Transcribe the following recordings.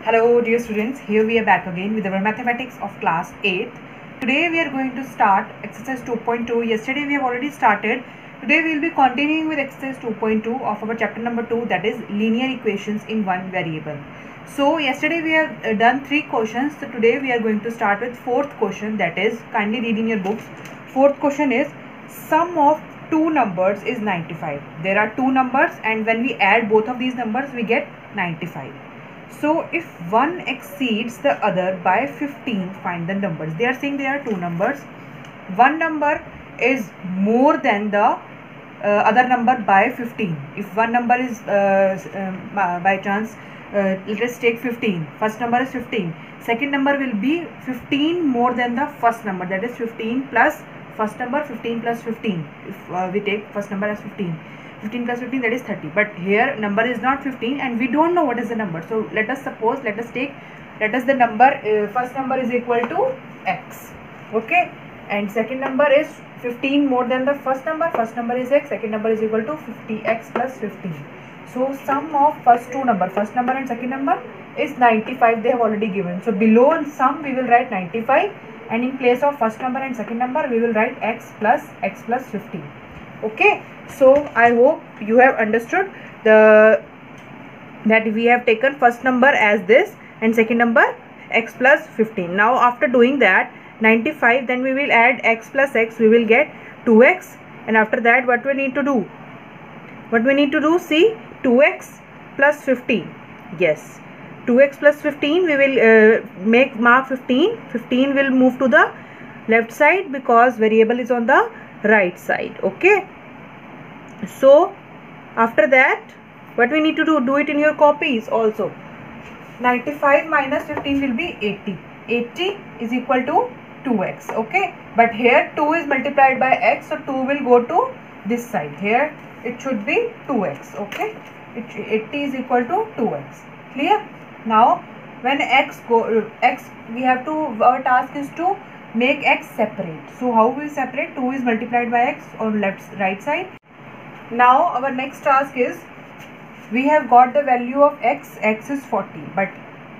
Hello dear students, here we are back again with our mathematics of class 8th. Today we are going to start exercise 2.2. Yesterday we have already started. Today we will be continuing with exercise 2.2 of our chapter number 2, that is linear equations in one variable. So yesterday we have done 3 questions. So today we are going to start with 4th question, that is, kindly read in your books. 4th question is sum of two numbers is 95. There are two numbers and when we add both of these numbers we get 95. So if one exceeds the other by 15, find the numbers. They are saying there are two numbers. One number is more than the other number by 15. If one number is by chance, let us take 15. First number is 15. Second number will be 15 more than the first number. That is 15 plus first number, 15 plus 15. If we take first number as 15. 15 plus 15, that is 30, but here number is not 15 and we don't know what is the number. So let us the number, first number is equal to x, okay, and second number is 15 more than the first number is x, second number is equal to 50x plus 15. So sum of first number and second number is 95. They have already given. So below in sum we will write 95 and in place of first number and second number we will write x plus 15. Okay, so I hope you have understood that we have taken first number as this and second number x plus 15. Now after doing that 95, then we will add x plus x, we will get 2x, and after that what we need to do? See, 2x plus 15. Yes, 2x plus 15, we will mark 15. 15 will move to the left side because variable is on the right side. Okay, so after that what we need to do it in your copies also. 95 minus 15 will be 80. 80 is equal to 2x. Okay, but here 2 is multiplied by x, so 2 will go to this side. Here it should be 2x. Okay, 80 is equal to 2x. Clear? Now when we have to, our task is to make x separate. So how we separate? 2 is multiplied by x on right side. Now our next task is, we have got the value of x is 40, but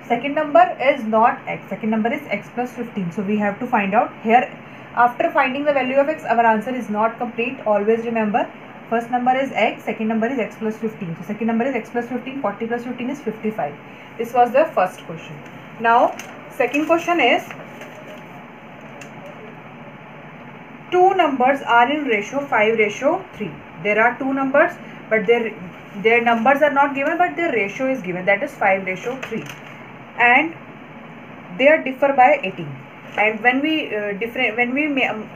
second number is not x, second number is x plus 15. So we have to find out here. After finding the value of x, our answer is not complete. Always remember, first number is x, second number is x plus 15. So second number is x plus 15, 40 plus 15 is 55. This was the first question. Now second question is, two numbers are in ratio 5:3. There are two numbers, but their numbers are not given, but their ratio is given, that is 5:3, and they are differ by 18. And when we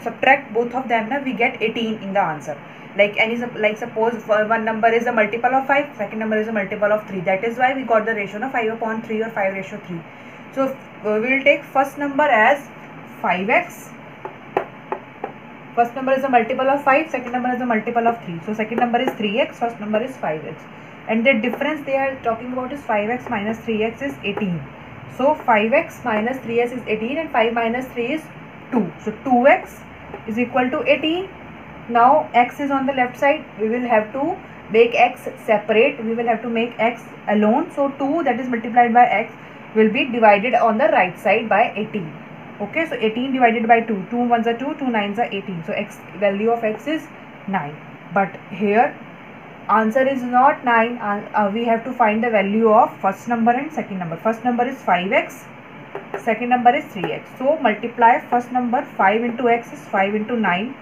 subtract both of them, we get 18 in the answer. Like suppose one number is a multiple of 5, second number is a multiple of 3. That is why we got the ratio of 5/3 or 5:3. So we will take first number as 5x. First number is a multiple of 5, second number is a multiple of 3. So second number is 3x, first number is 5x. And the difference they are talking about is 5x minus 3x is 18. So 5x minus 3x is 18 and 5 minus 3 is 2. So 2x is equal to 18. Now x is on the left side. We will have to make x separate. We will have to make x alone. So 2, that is multiplied by x, will be divided on the right side by 18. Okay, so 18 divided by 2. 2 ones are 2, 2 nines are 18. So x, value of x is 9. But here answer is not 9. We have to find the value of first number and second number. First number is 5x, second number is 3x. So multiply first number, 5 into x is 5 into 9.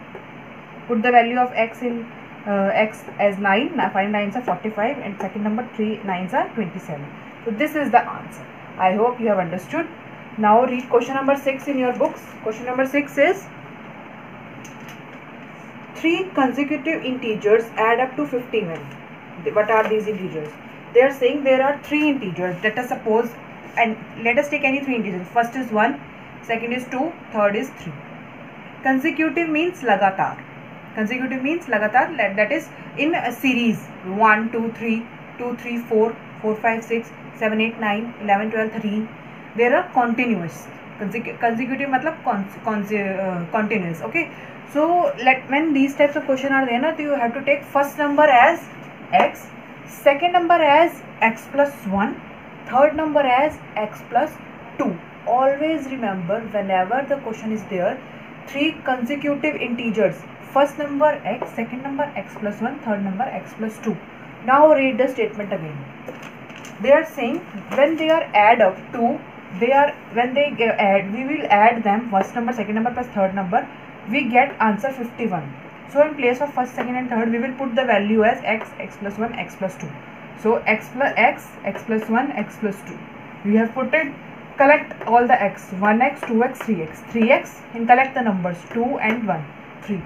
Put the value of x in x as 9. 5 nines are 45 and second number 3 nines are 27. So this is the answer. I hope you have understood. Now read question number 6 in your books. Question number 6 is, 3 consecutive integers add up to 51. What are these integers? They are saying there are 3 integers. Let us suppose, and let us take any 3 integers. First is 1, second is 2, third is 3. Consecutive means lagatar. Consecutive means lagatar, that is in a series. 1, 2, 3, 2, 3, 4, 4, 5, 6, 7, 8, 9, 11, 12, 13. There are continuous. Consecutive matlab continuous. Okay, so when these types of question are there, you have to take first number as x, second number as x plus 1, third number as x plus 2. Always remember, whenever the question is there, three consecutive integers, first number x, second number x plus 1, third number x plus 2. Now read the statement again. They are saying when they are add up to, when they add, we will add them, first number, second number plus third number, we get answer 51. So in place of first, second and third, we will put the value as x, x plus 1, x plus 2. So x plus x, x plus 1, x plus 2. We have put it, collect all the x, 1x, 2x, 3x. 3x, and collect the numbers 2 and 1, 3.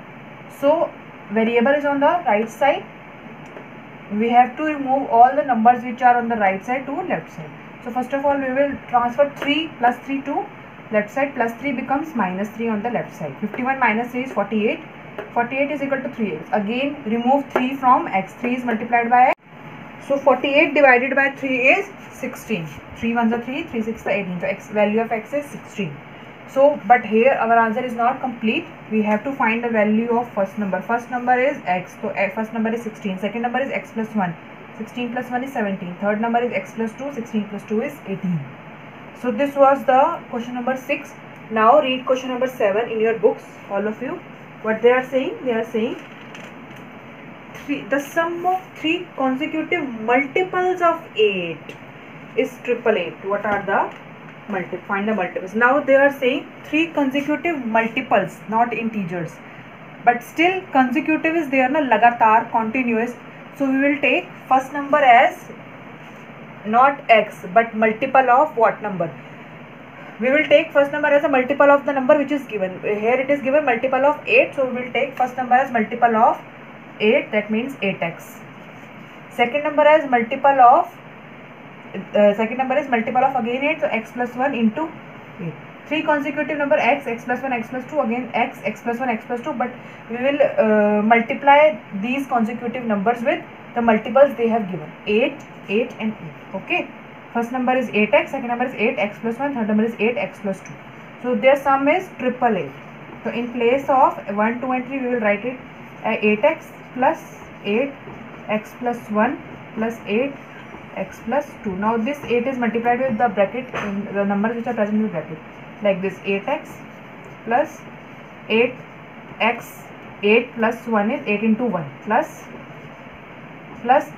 So variable is on the right side. We have to remove all the numbers which are on the right side to left side. So first of all, we will transfer 3 plus 3 to left side, plus 3 becomes minus 3 on the left side. 51 minus 3 is 48. 48 is equal to 3x. Again, remove 3 from x. 3 is multiplied by x. So 48 divided by 3 is 16. 3 ones are 3, 3 6 are 18. So x, value of x is 16. So, but here our answer is not complete. We have to find the value of first number. First number is x. So first number is 16. Second number is x plus 1. 16 plus 1 is 17. Third number is x plus 2. 16 plus 2 is 18. So this was the question number 6. Now read question number 7 in your books, all of you. What they are saying? They are saying the sum of 3 consecutive multiples of 8 is 888. What are the multiples? Find the multiples. Now they are saying 3 consecutive multiples, not integers. But still consecutive is there, na, lagatar, continuous. So we will take first number as not x but multiple of what number? We will take first number as a multiple of the number which is given. Here it is given multiple of 8. So we will take first number as multiple of 8, that means 8x. Second number as multiple of again 8, so x plus 1 into 8. 3 consecutive number x, x plus 1, x plus 2, again x, x plus 1, x plus 2, but we will multiply these consecutive numbers with the multiples they have given, 8, 8 and 8. Okay, first number is 8x, second number is 8, x plus 1, third number is 8, x plus 2. So their sum is 888. So in place of 1, 2 and 3, we will write it 8x plus 8, x plus 1 plus 8, x plus 2. Now this 8 is multiplied with the bracket, in the numbers which are present in the bracket, like this, 8x plus 8x, 8 plus 1 is 8 into 1 plus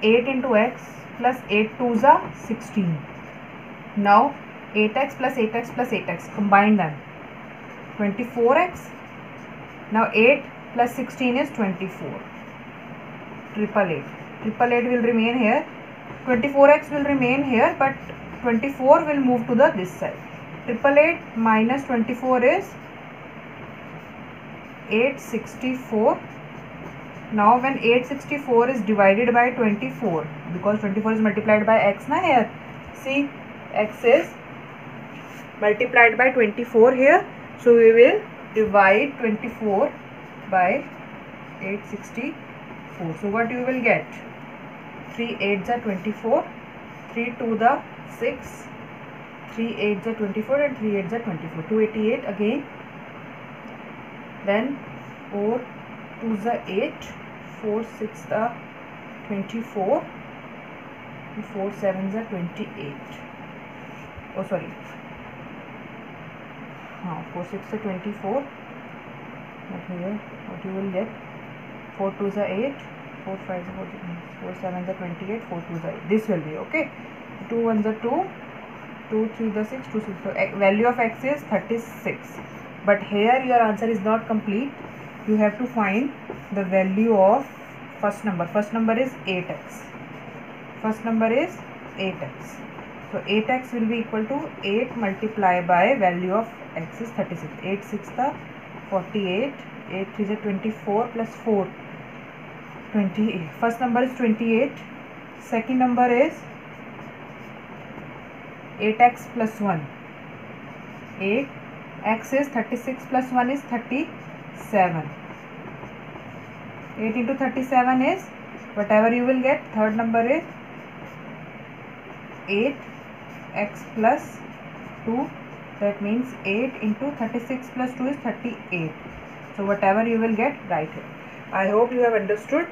8 into x plus 8 2s are 16. Now 8x plus 8x plus 8x, combine them, 24x. Now 8 plus 16 is 24. 888. 888 will remain here. 24x will remain here, but 24 will move to the this side. 888 minus 24 is 864. Now when 864 is divided by 24, because 24 is multiplied by x na here, see, x is multiplied by 24 here, so we will divide 24 by 864. So what you will get? 3 8s are 24, 3 2 the 6, 3 8s are 24 and 3 8s are 24. 288 again. Then 4 2s are 8, 4 6 are 24, and 4 7s are 28. Oh sorry. 4 6 are 24. But here what you will get? 4 2s are 8. 4 5s are 4 7s are 28, 4 2s are 8. This will be okay. 2 1s are 2, 2 3 the 6, 2 6. So value of x is 36. But here your answer is not complete. You have to find the value of first number. First number is 8x. First number is 8x. So 8x will be equal to 8 multiplied by value of x is 36. 8 6 the 48. 8 3 is 24 plus 4. 28. First number is 28. Second number is 8x plus 1. 8. X is 36 plus 1 is 37. 8 into 37 is whatever you will get. Third number is 8 x plus 2. That means 8 into 36 plus 2 is 38. So whatever you will get, write it. I hope you have understood.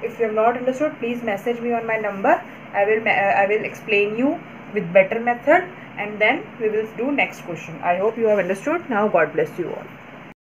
If you have not understood, please message me on my number. I will explain you with better method, and then we will do next question. I hope you have understood. Now God bless you all.